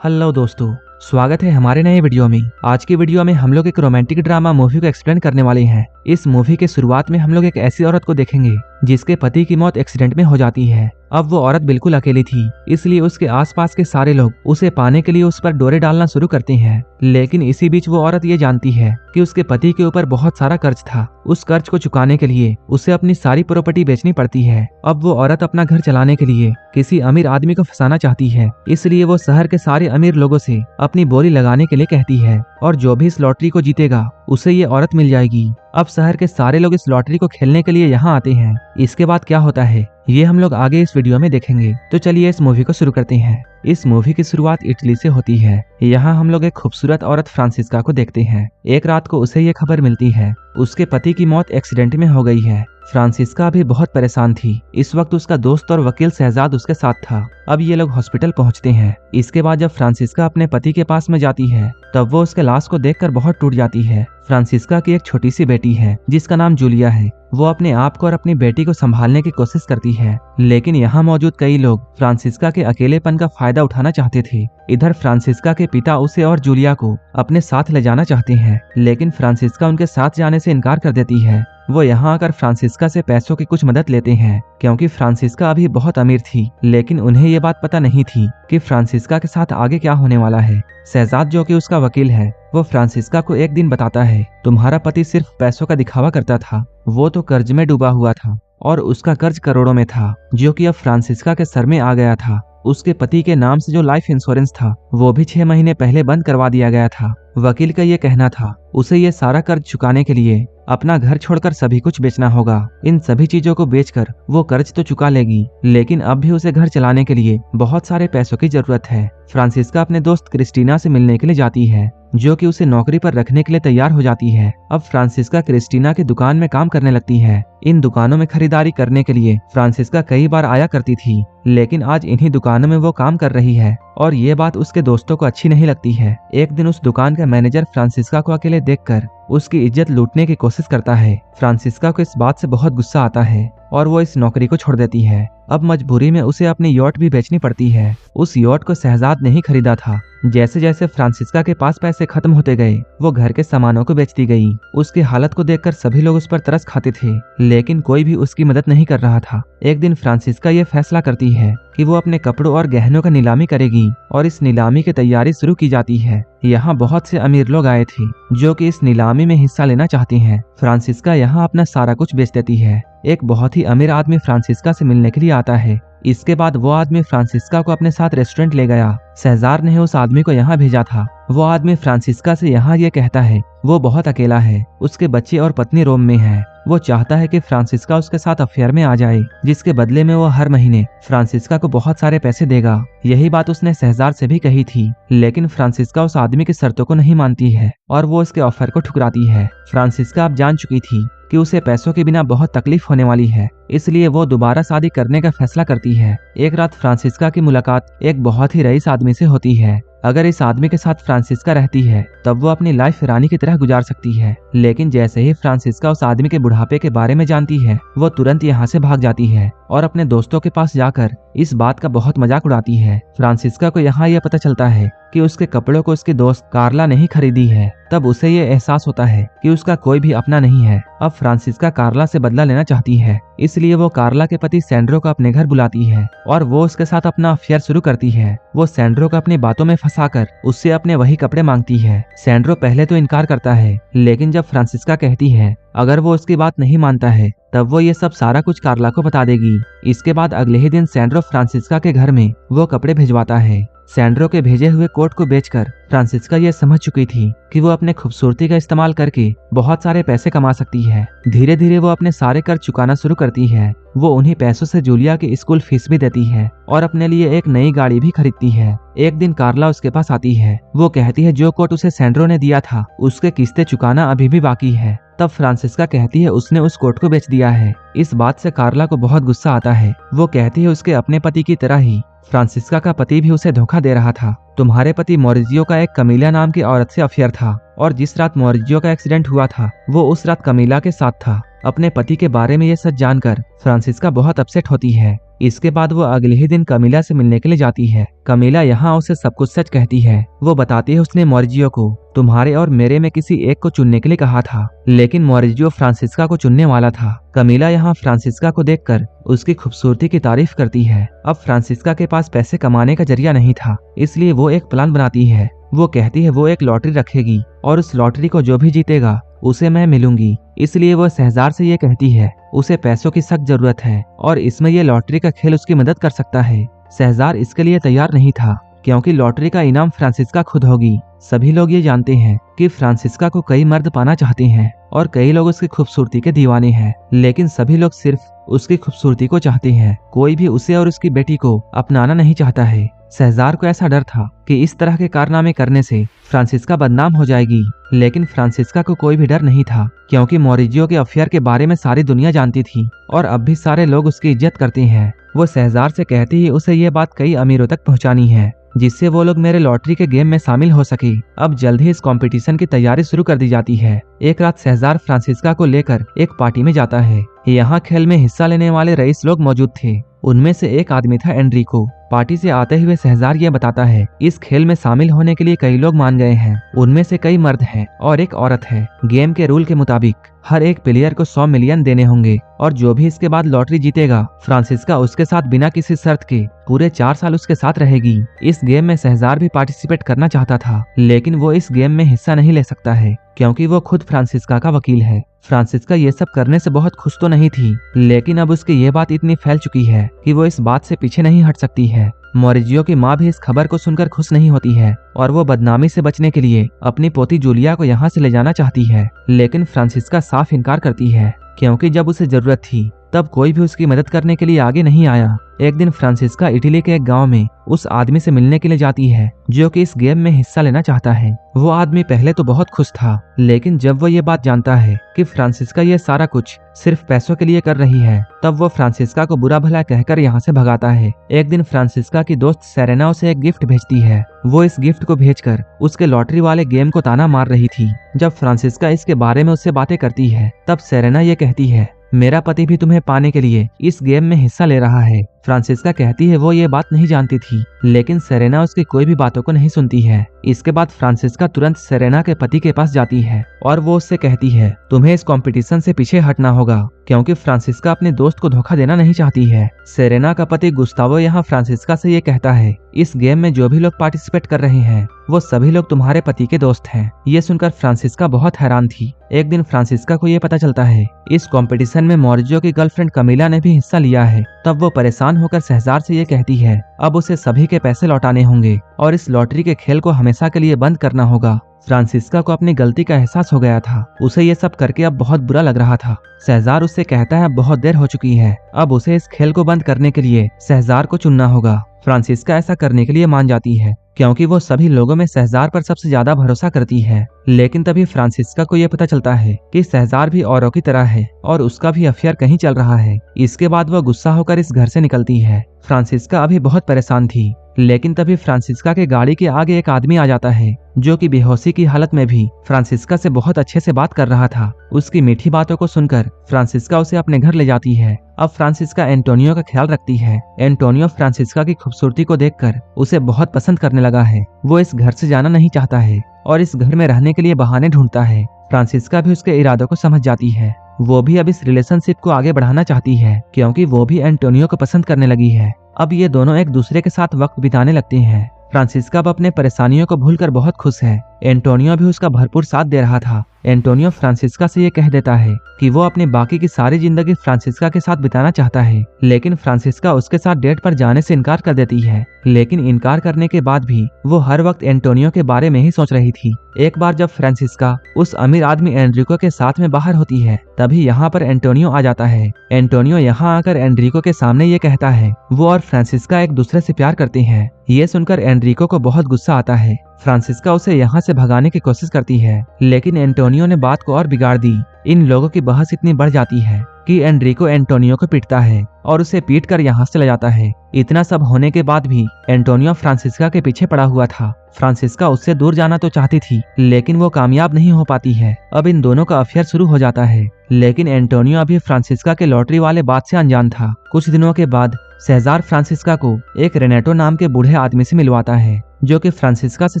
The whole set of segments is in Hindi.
हेलो दोस्तों, स्वागत है हमारे नए वीडियो में। आज की वीडियो में हम लोग एक रोमांटिक ड्रामा मूवी को एक्सप्लेन करने वाले हैं। इस मूवी के शुरुआत में हम लोग एक ऐसी औरत को देखेंगे जिसके पति की मौत एक्सीडेंट में हो जाती है। अब वो औरत बिल्कुल अकेली थी, इसलिए उसके आसपास के सारे लोग उसे पाने के लिए उस पर डोरे डालना शुरू करते हैं। लेकिन इसी बीच वो औरत ये जानती है कि उसके पति के ऊपर बहुत सारा कर्ज था। उस कर्ज को चुकाने के लिए उसे अपनी सारी प्रॉपर्टी बेचनी पड़ती है। अब वो औरत अपना घर चलाने के लिए किसी अमीर आदमी को फंसाना चाहती है, इसलिए वो शहर के सारे अमीर लोगों से अपनी बोली लगाने के लिए कहती है और जो भी इस लॉटरी को जीतेगा उसे ये औरत मिल जाएगी। अब शहर के सारे लोग इस लॉटरी को खेलने के लिए यहाँ आते हैं। इसके बाद क्या होता है ये हम लोग आगे इस वीडियो में देखेंगे। तो चलिए इस मूवी को शुरू करते हैं। इस मूवी की शुरुआत इटली से होती है। यहाँ हम लोग एक खूबसूरत औरत फ्रांसिस्का को देखते हैं। एक रात को उसे ये खबर मिलती है उसके पति की मौत एक्सीडेंट में हो गई है। फ्रांसिस्का भी बहुत परेशान थी। इस वक्त उसका दोस्त और वकील शहजाद उसके साथ था। अब ये लोग हॉस्पिटल पहुंचते हैं। इसके बाद जब फ्रांसिस्का अपने पति के पास में जाती है तब वो उसके लाश को देखकर बहुत टूट जाती है। फ्रांसिस्का की एक छोटी सी बेटी है जिसका नाम जूलिया है। वो अपने आप को और अपनी बेटी को संभालने की कोशिश करती है, लेकिन यहाँ मौजूद कई लोग फ्रांसिस्का के अकेलेपन का फायदा उठाना चाहते थे। इधर फ्रांसिस्का के पिता उसे और जूलिया को अपने साथ ले जाना चाहते हैं, लेकिन फ्रांसिस्का उनके साथ जाने से इनकार कर देती है। वो यहाँ आकर फ्रांसिस्का से पैसों की कुछ मदद लेते हैं, क्योंकि फ्रांसिस्का अभी बहुत अमीर थी। लेकिन उन्हें ये बात पता नहीं थी कि फ्रांसिस्का के साथ आगे क्या होने वाला है। शहजाद जो कि उसका वकील है, वो फ्रांसिस्का को एक दिन बताता है, तुम्हारा पति सिर्फ पैसों का दिखावा करता था, वो तो कर्ज में डूबा हुआ था और उसका कर्ज करोड़ों में था, जो कि अब फ्रांसिस्का के सर में आ गया था। उसके पति के नाम से जो लाइफ इंश्योरेंस था वो भी 6 महीने पहले बंद करवा दिया गया था। वकील का ये कहना था उसे ये सारा कर्ज चुकाने के लिए अपना घर छोड़कर सभी कुछ बेचना होगा। इन सभी चीजों को बेचकर वो कर्ज तो चुका लेगी, लेकिन अब भी उसे घर चलाने के लिए बहुत सारे पैसों की जरूरत है। फ्रांसिस्का अपने दोस्त क्रिस्टीना से मिलने के लिए जाती है, जो कि उसे नौकरी पर रखने के लिए तैयार हो जाती है। अब फ्रांसिस्का क्रिस्टीना की दुकान में काम करने लगती है। इन दुकानों में खरीदारी करने के लिए फ्रांसिस्का कई बार आया करती थी, लेकिन आज इन्हीं दुकानों में वो काम कर रही है और ये बात उसके दोस्तों को अच्छी नहीं लगती है। एक दिन उस दुकान का मैनेजर फ्रांसिस्का को अकेले देखकर उसकी इज्जत लूटने की कोशिश करता है। फ्रांसिस्का को इस बात से बहुत गुस्सा आता है और वो इस नौकरी को छोड़ देती है। अब मजबूरी में उसे अपनी यॉट भी बेचनी पड़ती है। उस यॉट को शहजाद ने ही खरीदा था। जैसे जैसे फ्रांसिस्का के पास पैसे खत्म होते गए वो घर के सामानों को बेचती गई। उसकी हालत को देखकर सभी लोग उस पर तरस खाते थे, लेकिन कोई भी उसकी मदद नहीं कर रहा था। एक दिन फ्रांसिस्का ये फैसला करती है कि वो अपने कपड़ों और गहनों का नीलामी करेगी और इस नीलामी की तैयारी शुरू की जाती है। यहाँ बहुत से अमीर लोग आए थे जो कि इस नीलामी में हिस्सा लेना चाहते हैं। फ्रांसिस्का यहाँ अपना सारा कुछ बेच देती है। एक बहुत ही अमीर आदमी फ्रांसिस्का से मिलने के लिए आता है। इसके बाद वो आदमी फ्रांसिस्का को अपने साथ रेस्टोरेंट ले गया। शहजाद ने उस आदमी को यहाँ भेजा था। वो आदमी फ्रांसिस्का से यहाँ ये कहता है वो बहुत अकेला है, उसके बच्चे और पत्नी रोम में है। वो चाहता है कि फ्रांसिस्का उसके साथ अफेयर में आ जाए, जिसके बदले में वो हर महीने फ्रांसिस्का को बहुत सारे पैसे देगा। यही बात उसने शहजाद से भी कही थी, लेकिन फ्रांसिस्का उस आदमी की शर्तों को नहीं मानती है और वो उसके ऑफर को ठुकराती है। फ्रांसिस्का अब जान चुकी थी कि उसे पैसों के बिना बहुत तकलीफ होने वाली है, इसलिए वो दोबारा शादी करने का फैसला करती है। एक रात फ्रांसिस्का की मुलाकात एक बहुत ही रईस आदमी से होती है। अगर इस आदमी के साथ फ्रांसिस्का रहती है तब वो अपनी लाइफ रानी की तरह गुजार सकती है, लेकिन जैसे ही फ्रांसिस्का उस आदमी के बुढ़ापे के बारे में जानती है वो तुरंत यहाँ से भाग जाती है और अपने दोस्तों के पास जाकर इस बात का बहुत मजाक उड़ाती है। फ्रांसिस्का को यहाँ यह पता चलता है कि उसके कपड़ों को उसकी दोस्त कार्ला ने ही खरीदी है। तब उसे ये एहसास होता है कि उसका कोई भी अपना नहीं है। अब फ्रांसिस्का कार्ला से बदला लेना चाहती है, इसलिए वो कार्ला के पति सैंड्रो को अपने घर बुलाती है और वो उसके साथ अपना अफेयर शुरू करती है। वो सैंड्रो को अपनी बातों में फंसाकर उससे अपने वही कपड़े मांगती है। सैंड्रो पहले तो इनकार करता है, लेकिन जब फ्रांसिस्का कहती है अगर वो उसकी बात नहीं मानता है तब वो ये सब सारा कुछ कार्ला को बता देगी। इसके बाद अगले ही दिन सैंड्रो फ्रांसिस्का के घर में वो कपड़े भिजवाता है। सैंड्रो के भेजे हुए कोट को बेचकर फ्रांसिस्का ये समझ चुकी थी कि वो अपने खूबसूरती का इस्तेमाल करके बहुत सारे पैसे कमा सकती है। धीरे धीरे वो अपने सारे कर्ज चुकाना शुरू करती है। वो उन्हीं पैसों से जूलिया की स्कूल फीस भी देती है और अपने लिए एक नई गाड़ी भी खरीदती है। एक दिन कार्ला उसके पास आती है। वो कहती है जो कोट उसे सैंड्रो ने दिया था उसके किस्तें चुकाना अभी भी बाकी है। तब फ्रांसिस्का कहती है उसने उस कोट को बेच दिया है। इस बात से कार्ला को बहुत गुस्सा आता है। वो कहती है उसके अपने पति की तरह ही फ्रांसिस्का का पति भी उसे धोखा दे रहा था। तुम्हारे पति मॉरिजियो का एक कमीला नाम की औरत से अफेयर था और जिस रात मॉरिजियो का एक्सीडेंट हुआ था वो उस रात कमीला के साथ था। अपने पति के बारे में ये सच जानकर फ्रांसिस्का बहुत अपसेट होती है। इसके बाद वो अगले ही दिन कमीला से मिलने के लिए जाती है। कमीला यहाँ उसे सब कुछ सच कहती है। वो बताती है उसने मॉरिजियो को तुम्हारे और मेरे में किसी एक को चुनने के लिए कहा था, लेकिन मॉरिजियो फ्रांसिस्का को चुनने वाला था। कमीला यहाँ फ्रांसिस्का को देखकर उसकी खूबसूरती की तारीफ करती है। अब फ्रांसिस्का के पास पैसे कमाने का जरिया नहीं था, इसलिए वो एक प्लान बनाती है। वो कहती है वो एक लॉटरी रखेगी और उस लॉटरी को जो भी जीतेगा उसे मैं मिलूंगी। इसलिए वो शहजार से ये कहती है उसे पैसों की सख्त जरूरत है और इसमें ये लॉटरी का खेल उसकी मदद कर सकता है। शहजार इसके लिए तैयार नहीं था, क्योंकि लॉटरी का इनाम फ्रांसिस्का खुद होगी। सभी लोग ये जानते हैं कि फ्रांसिस्का को कई मर्द पाना चाहते हैं और कई लोग उसकी खूबसूरती के दीवाने हैं, लेकिन सभी लोग सिर्फ उसकी खूबसूरती को चाहते हैं। कोई भी उसे और उसकी बेटी को अपनाना नहीं चाहता है। शहजार को ऐसा डर था कि इस तरह के कारनामे करने से फ्रांसिस्का बदनाम हो जाएगी, लेकिन फ्रांसिस्का को कोई भी डर नहीं था, क्योंकि मॉरिजियो के अफेयर के बारे में सारी दुनिया जानती थी और अब भी सारे लोग उसकी इज्जत करते हैं। वो शहजार से कहती है उसे ये बात कई अमीरों तक पहुंचानी है, जिससे वो लोग मेरे लॉटरी के गेम में शामिल हो सके। अब जल्द ही इस कंपटीशन की तैयारी शुरू कर दी जाती है। एक रात शहजार फ्रांसिस्का को लेकर एक पार्टी में जाता है। यहाँ खेल में हिस्सा लेने वाले रईस लोग मौजूद थे। उनमें से एक आदमी था एनरिको। पार्टी से आते हुए शहजार ये बताता है इस खेल में शामिल होने के लिए कई लोग मान गए हैं। उनमें से कई मर्द हैं और एक औरत है। गेम के रूल के मुताबिक हर एक प्लेयर को 100 मिलियन देने होंगे और जो भी इसके बाद लॉटरी जीतेगा फ्रांसिस्का उसके साथ बिना किसी शर्त के पूरे 4 साल उसके साथ रहेगी। इस गेम में शहजार भी पार्टिसिपेट करना चाहता था, लेकिन वो इस गेम में हिस्सा नहीं ले सकता है, क्योंकि वो खुद फ्रांसिस्का का वकील है। फ्रांसिस्का ये सब करने से बहुत खुश तो नहीं थी, लेकिन अब उसकी ये बात इतनी फैल चुकी है कि वो इस बात से पीछे नहीं हट सकती है। मॉरिजियो की माँ भी इस खबर को सुनकर खुश नहीं होती है और वो बदनामी से बचने के लिए अपनी पोती जूलिया को यहाँ से ले जाना चाहती है, लेकिन फ्रांसिस्का साफ इनकार करती है, क्योंकि जब उसे जरूरत थी तब कोई भी उसकी मदद करने के लिए आगे नहीं आया। एक दिन फ्रांसिस्का इटली के एक गांव में उस आदमी से मिलने के लिए जाती है जो कि इस गेम में हिस्सा लेना चाहता है। वो आदमी पहले तो बहुत खुश था, लेकिन जब वो ये बात जानता है कि फ्रांसिस्का ये सारा कुछ सिर्फ पैसों के लिए कर रही है, तब वो फ्रांसिस्का को बुरा भला कहकर यहाँ से भगाता है। एक दिन फ्रांसिस्का की दोस्त सेरेना उसे एक गिफ्ट भेजती है। वो इस गिफ्ट को भेजकर उसके लॉटरी वाले गेम को ताना मार रही थी। जब फ्रांसिस्का इसके बारे में उससे बातें करती है, तब सेरेना ये कहती है मेरा पति भी तुम्हें पाने के लिए इस गेम में हिस्सा ले रहा है। फ्रांसिस्का कहती है वो ये बात नहीं जानती थी, लेकिन सेरेना उसकी कोई भी बातों को नहीं सुनती है। इसके बाद फ्रांसिस्का तुरंत सेरेना के पति के पास जाती है और वो उससे कहती है तुम्हें इस कंपटीशन से पीछे हटना होगा, क्योंकि फ्रांसिस्का अपने दोस्त को धोखा देना नहीं चाहती है। सेरेना का पति गुस्तावो यहाँ फ्रांसिस्का से ये कहता है इस गेम में जो भी लोग पार्टिसिपेट कर रहे हैं वो सभी लोग तुम्हारे पति के दोस्त हैं। ये सुनकर फ्रांसिस्का बहुत हैरान थी। एक दिन फ्रांसिस्का को ये पता चलता है इस कंपटीशन में मॉरिजियो की गर्लफ्रेंड कमीला ने भी हिस्सा लिया है। तब वो परेशान होकर शहजार से ये कहती है अब उसे सभी के पैसे लौटाने होंगे और इस लॉटरी के खेल को हमेशा के लिए बंद करना होगा। फ्रांसिस्का को अपनी गलती का एहसास हो गया था। उसे ये सब करके अब बहुत बुरा लग रहा था। शहजार उससे कहता है अब बहुत देर हो चुकी है, अब उसे इस खेल को बंद करने के लिए शहजार को चुनना होगा। फ्रांसिस्का ऐसा करने के लिए मान जाती है, क्योंकि वो सभी लोगों में शहजार पर सबसे ज्यादा भरोसा करती है। लेकिन तभी फ्रांसिस्का को यह पता चलता है कि शहजार भी औरों की तरह है और उसका भी अफेयर कहीं चल रहा है। इसके बाद वो गुस्सा होकर इस घर से निकलती है। फ्रांसिस्का अभी बहुत परेशान थी, लेकिन तभी फ्रांसिस्का के गाड़ी के आगे एक आदमी आ जाता है जो कि बेहोशी की हालत में भी फ्रांसिस्का से बहुत अच्छे से बात कर रहा था। उसकी मीठी बातों को सुनकर फ्रांसिस्का उसे अपने घर ले जाती है। अब फ्रांसिस्का एंटोनियो का ख्याल रखती है। एंटोनियो फ्रांसिस्का की खूबसूरती को देखकर उसे बहुत पसंद करने लगा है। वो इस घर से जाना नहीं चाहता है और इस घर में रहने के लिए बहाने ढूंढता है। फ्रांसिस्का भी उसके इरादों को समझ जाती है। वो भी अब इस रिलेशनशिप को आगे बढ़ाना चाहती है, क्योंकि वो भी एंटोनियो को पसंद करने लगी है। अब ये दोनों एक दूसरे के साथ वक्त बिताने लगते हैं। फ्रांसिस्का अब अपने परेशानियों को भूलकर बहुत खुश है। एंटोनियो भी उसका भरपूर साथ दे रहा था। एंटोनियो फ्रांसिस्का से ये कह देता है कि वो अपनी बाकी की सारी जिंदगी फ्रांसिस्का के साथ बिताना चाहता है, लेकिन फ्रांसिस्का उसके साथ डेट पर जाने से इनकार कर देती है। लेकिन इनकार करने के बाद भी वो हर वक्त एंटोनियो के बारे में ही सोच रही थी। एक बार जब फ्रांसिस्का उस अमीर आदमी एनरिको के साथ में बाहर होती है, तभी यहाँ पर एंटोनियो आ जाता है। एंटोनियो यहाँ आकर एनरिको के सामने ये कहता है वो और फ्रांसिस्का एक दूसरे से प्यार करते हैं। ये सुनकर एनरिको को बहुत गुस्सा आता है। फ्रांसिस्का उसे यहाँ से भगाने की कोशिश करती है, लेकिन एंटोनियो ने बात को और बिगाड़ दी। इन लोगों की बहस इतनी बढ़ जाती है कि एनरिको एंटोनियो को पीटता है और उसे पीट कर यहाँ से ले जाता है। इतना सब होने के बाद भी एंटोनियो फ्रांसिस्का के पीछे पड़ा हुआ था। फ्रांसिस्का उससे दूर जाना तो चाहती थी, लेकिन वो कामयाब नहीं हो पाती है। अब इन दोनों का अफेयर शुरू हो जाता है, लेकिन एंटोनियो अभी फ्रांसिस्का के लॉटरी वाले बात से अनजान था। कुछ दिनों के बाद सेजार फ्रांसिस्का को एक रेनेटो नाम के बूढ़े आदमी से मिलवाता है, जो कि फ्रांसिस्का से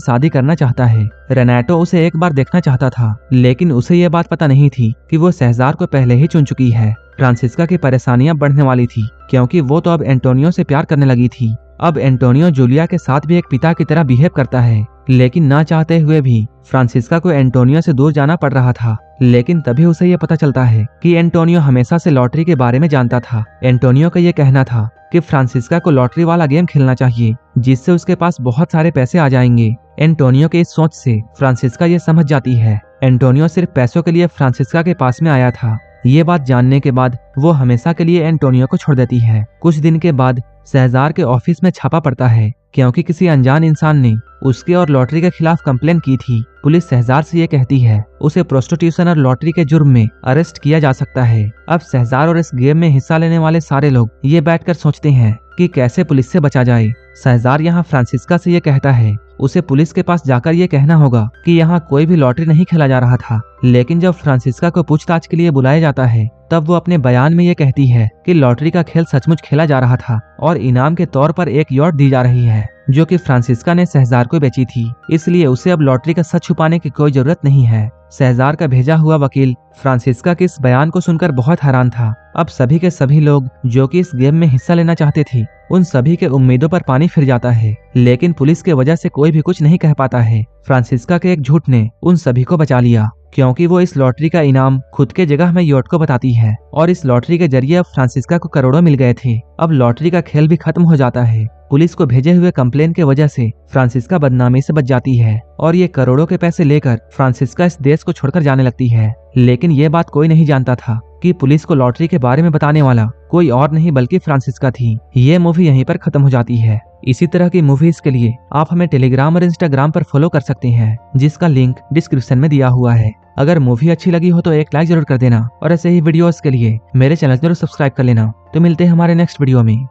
शादी करना चाहता है। रेनेटो उसे एक बार देखना चाहता था, लेकिन उसे ये बात पता नहीं थी कि वो सेजार को पहले ही चुन चुकी है। फ्रांसिस्का की परेशानियां बढ़ने वाली थी, क्योंकि वो तो अब एंटोनियो से प्यार करने लगी थी। अब एंटोनियो जूलिया के साथ भी एक पिता की तरह बिहेव करता है, लेकिन ना चाहते हुए भी फ्रांसिस्का को एंटोनियो से दूर जाना पड़ रहा था। लेकिन तभी उसे ये पता चलता है कि एंटोनियो हमेशा से लॉटरी के बारे में जानता था। एंटोनियो का ये कहना था कि फ्रांसिस्का को लॉटरी वाला गेम खेलना चाहिए, जिससे उसके पास बहुत सारे पैसे आ जाएंगे। एंटोनियो के इस सोच से फ्रांसिस्का ये समझ जाती है एंटोनियो सिर्फ पैसों के लिए फ्रांसिस्का के पास में आया था। ये बात जानने के बाद वो हमेशा के लिए एंटोनियो को छोड़ देती है। कुछ दिन के बाद सेजार के ऑफिस में छापा पड़ता है, क्योंकि किसी अनजान इंसान ने उसके और लॉटरी के खिलाफ कंप्लेन की थी। पुलिस सेजार से ये कहती है उसे प्रोस्टिट्यूशन और लॉटरी के जुर्म में अरेस्ट किया जा सकता है। अब सेजार और इस गेम में हिस्सा लेने वाले सारे लोग ये बैठकर सोचते हैं कि कैसे पुलिस से बचा जाए। सेजार यहाँ फ्रांसिस्का से ये कहता है उसे पुलिस के पास जाकर ये कहना होगा कि यहाँ कोई भी लॉटरी नहीं खेला जा रहा था। लेकिन जब फ्रांसिस्का को पूछताछ के लिए बुलाया जाता है, तब वो अपने बयान में ये कहती है कि लॉटरी का खेल सचमुच खेला जा रहा था और इनाम के तौर पर एक यॉट दी जा रही है, जो कि फ्रांसिस्का ने सेजार को बेची थी। इसलिए उसे अब लॉटरी का सच छुपाने की कोई जरूरत नहीं है। सेजार का भेजा हुआ वकील फ्रांसिस्का के इस बयान को सुनकर बहुत हैरान था। अब सभी के सभी लोग जो कि इस गेम में हिस्सा लेना चाहते थे, उन सभी के उम्मीदों पर पानी फिर जाता है। लेकिन पुलिस के वजह से कोई भी कुछ नहीं कह पाता है। फ्रांसिस्का के एक झूठ ने उन सभी को बचा लिया, क्योंकि वो इस लॉटरी का इनाम खुद के जगह में यॉट को बताती है और इस लॉटरी के जरिए अब फ्रांसिस्का को करोड़ों मिल गए थे। अब लॉटरी का खेल भी खत्म हो जाता है। पुलिस को भेजे हुए कंप्लेन के वजह से फ्रांसिस्का बदनामी से बच जाती है और ये करोड़ों के पैसे लेकर फ्रांसिस्का इस देश को छोड़कर जाने लगती है। लेकिन ये बात कोई नहीं जानता था कि पुलिस को लॉटरी के बारे में बताने वाला कोई और नहीं बल्कि फ्रांसिस्का थी। ये मूवी यहीं पर खत्म हो जाती है। इसी तरह की मूवीज के लिए आप हमें टेलीग्राम और इंस्टाग्राम पर फॉलो कर सकते हैं, जिसका लिंक डिस्क्रिप्शन में दिया हुआ है। अगर मूवी अच्छी लगी हो तो एक लाइक जरूर कर देना और ऐसे ही वीडियोस के लिए मेरे चैनल जरूर सब्सक्राइब कर लेना। तो मिलते हैं हमारे नेक्स्ट वीडियो में।